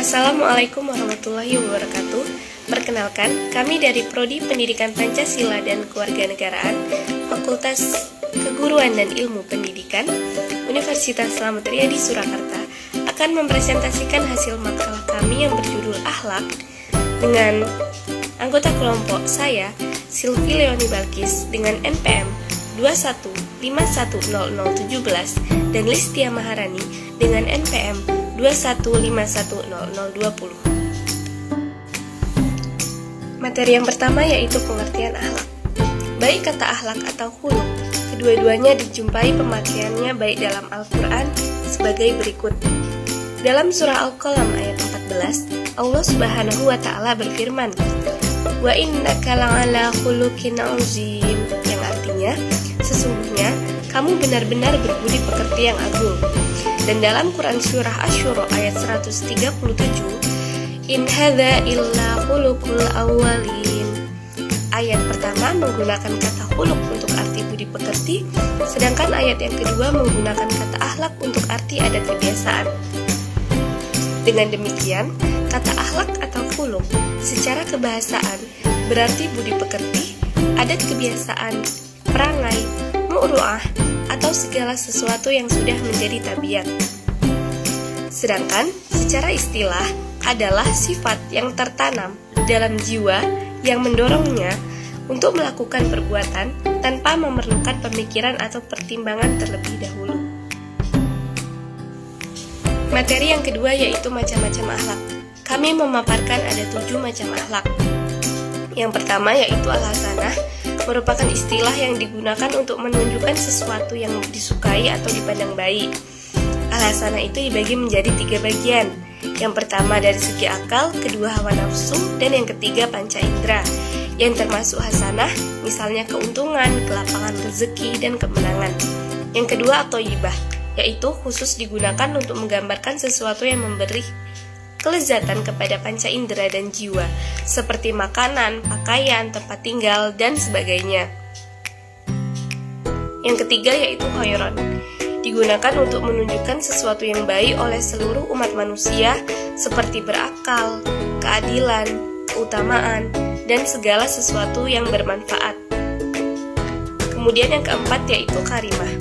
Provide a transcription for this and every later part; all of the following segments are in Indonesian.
Assalamualaikum warahmatullahi wabarakatuh. Perkenalkan, kami dari Prodi Pendidikan Pancasila dan Kewarganegaraan, Fakultas Keguruan dan Ilmu Pendidikan, Universitas Slamet Riyadi Surakarta, akan mempresentasikan hasil makalah kami yang berjudul Akhlak dengan anggota kelompok saya, Silvi Leoni Balkis, dengan NPM 21510017 dan Listia Maharani dengan NPM 21510020. Materi yang pertama yaitu pengertian akhlak. Baik kata akhlak atau khuluq, kedua-duanya dijumpai pemakaiannya baik dalam Al-Quran sebagai berikut. Dalam surah Al-Qalam ayat 14, Allah Subhanahu wa Ta'ala berfirman, "Wa innaka la'ala khuluqin 'azim," yang artinya, sesungguhnya kamu benar-benar berbudi pekerti yang agung. Dan dalam Quran surah Asy-Syura ayat 137, "In hadza illa khuluqul awwalin." Ayat pertama menggunakan kata khuluq untuk arti budi pekerti, sedangkan ayat yang kedua menggunakan kata akhlak untuk arti adat kebiasaan. Dengan demikian, kata akhlak atau khuluq secara kebahasaan berarti budi pekerti, adat kebiasaan, perangai, mu'ru'ah, atau segala sesuatu yang sudah menjadi tabiat. Sedangkan secara istilah adalah sifat yang tertanam dalam jiwa yang mendorongnya untuk melakukan perbuatan tanpa memerlukan pemikiran atau pertimbangan terlebih dahulu. Materi yang kedua yaitu macam-macam akhlak. Kami memaparkan ada 7 macam akhlak. Yang pertama yaitu al-hasanah, merupakan istilah yang digunakan untuk menunjukkan sesuatu yang disukai atau dipandang baik. Al-hasanah itu dibagi menjadi 3 bagian. Yang pertama dari segi akal, kedua hawa nafsu, dan yang ketiga panca indera. Yang termasuk hasanah, misalnya keuntungan, kelapangan rezeki, dan kemenangan. Yang kedua at-thayyibah, yaitu khusus digunakan untuk menggambarkan sesuatu yang memberi kelezatan kepada panca indera dan jiwa, seperti makanan, pakaian, tempat tinggal, dan sebagainya. Yang ketiga yaitu khairon, digunakan untuk menunjukkan sesuatu yang baik oleh seluruh umat manusia, seperti berakal, keadilan, keutamaan, dan segala sesuatu yang bermanfaat. Kemudian yang keempat yaitu karimah,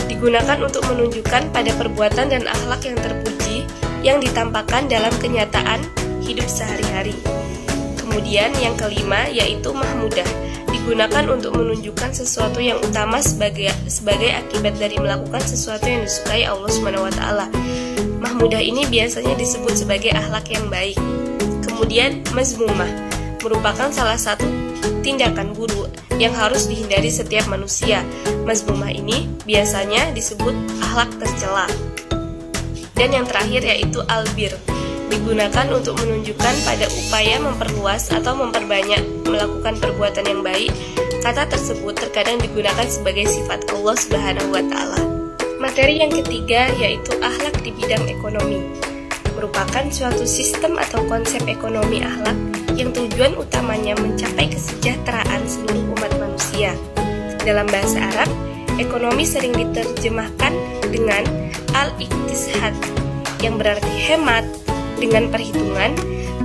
digunakan untuk menunjukkan pada perbuatan dan akhlak yang terpuji yang ditampakkan dalam kenyataan hidup sehari-hari. Kemudian yang kelima yaitu mahmudah, digunakan untuk menunjukkan sesuatu yang utama sebagai akibat dari melakukan sesuatu yang disukai Allah SWT. Mahmudah ini biasanya disebut sebagai akhlak yang baik. Kemudian mazmumah, merupakan salah satu tindakan buruk yang harus dihindari setiap manusia. Mazmumah ini biasanya disebut akhlak tercela. Dan yang terakhir yaitu albir, digunakan untuk menunjukkan pada upaya memperluas atau memperbanyak melakukan perbuatan yang baik. Kata tersebut terkadang digunakan sebagai sifat Allah Subhanahu wa Ta'ala. Materi yang ketiga yaitu akhlak di bidang ekonomi, merupakan suatu sistem atau konsep ekonomi akhlak yang tujuan utamanya mencapai kesejahteraan seluruh umat manusia. Dalam bahasa Arab, ekonomi sering diterjemahkan dengan al-iqtisad, yang berarti hemat dengan perhitungan,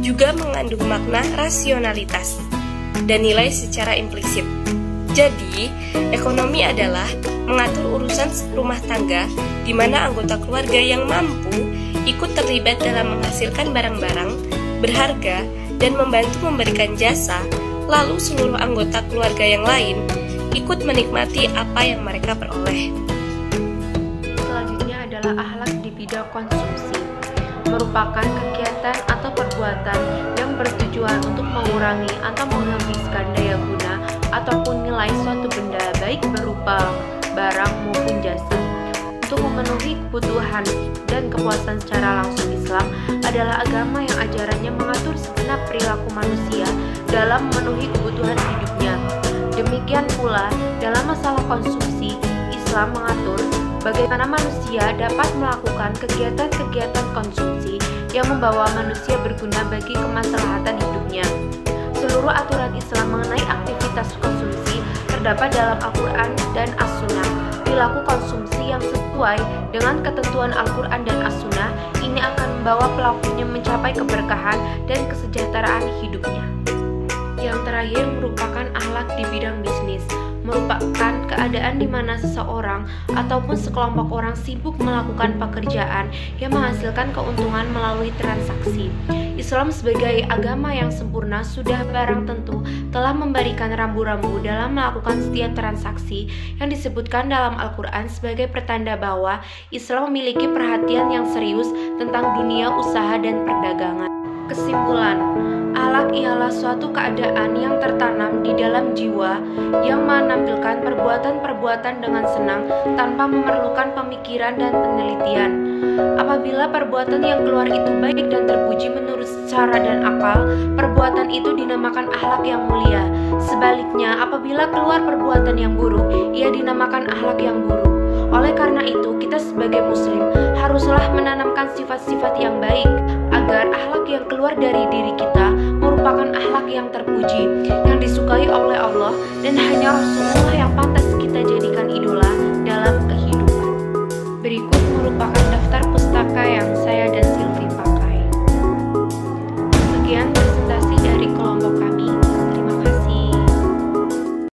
juga mengandung makna rasionalitas dan nilai secara implisit. Jadi, ekonomi adalah mengatur urusan rumah tangga di mana anggota keluarga yang mampu ikut terlibat dalam menghasilkan barang-barang berharga dan membantu memberikan jasa, lalu seluruh anggota keluarga yang lain ikut menikmati apa yang mereka peroleh. Selanjutnya adalah akhlak di bidang konsumsi, merupakan kegiatan atau perbuatan yang bertujuan untuk mengurangi atau menghabiskan daya guna ataupun nilai suatu benda baik berupa barang maupun jasa. Untuk memenuhi kebutuhan dan kepuasan secara langsung, Islam adalah agama yang ajarannya mengatur segenap perilaku manusia dalam memenuhi kebutuhan hidupnya. Demikian pula dalam masalah konsumsi, Islam mengatur bagaimana manusia dapat melakukan kegiatan-kegiatan konsumsi yang membawa manusia berguna bagi kemaslahatan hidupnya. Seluruh aturan Islam mengenai aktivitas konsumsi terdapat dalam Al-Quran dan As-Sunnah. perilaku konsumsi yang sesuai dengan ketentuan Al-Quran dan As-Sunnah, ini akan membawa pelakunya mencapai keberkahan dan kesejahteraan hidupnya. Yang terakhir merupakan akhlak di bidang bisnis, merupakan keadaan di mana seseorang ataupun sekelompok orang sibuk melakukan pekerjaan yang menghasilkan keuntungan melalui transaksi. Islam sebagai agama yang sempurna sudah barang tentu telah memberikan rambu-rambu dalam melakukan setiap transaksi yang disebutkan dalam Al-Quran sebagai pertanda bahwa Islam memiliki perhatian yang serius tentang dunia usaha dan perdagangan. Kesimpulan, akhlak ialah suatu keadaan yang tertanam di dalam jiwa yang menampilkan perbuatan-perbuatan dengan senang tanpa memerlukan pemikiran dan penelitian. Apabila perbuatan yang keluar itu baik dan terpuji menurut cara dan akal, perbuatan itu dinamakan akhlak yang mulia. Sebaliknya, apabila keluar perbuatan yang buruk, ia dinamakan akhlak yang buruk. Oleh karena itu, kita sebagai muslim haruslah menanamkan sifat-sifat yang baik agar akhlak yang keluar dari diri kita merupakan akhlak yang terpuji, yang disukai oleh Allah, dan hanya Rasulullah yang pantas kita jadikan idola dalam kehidupan.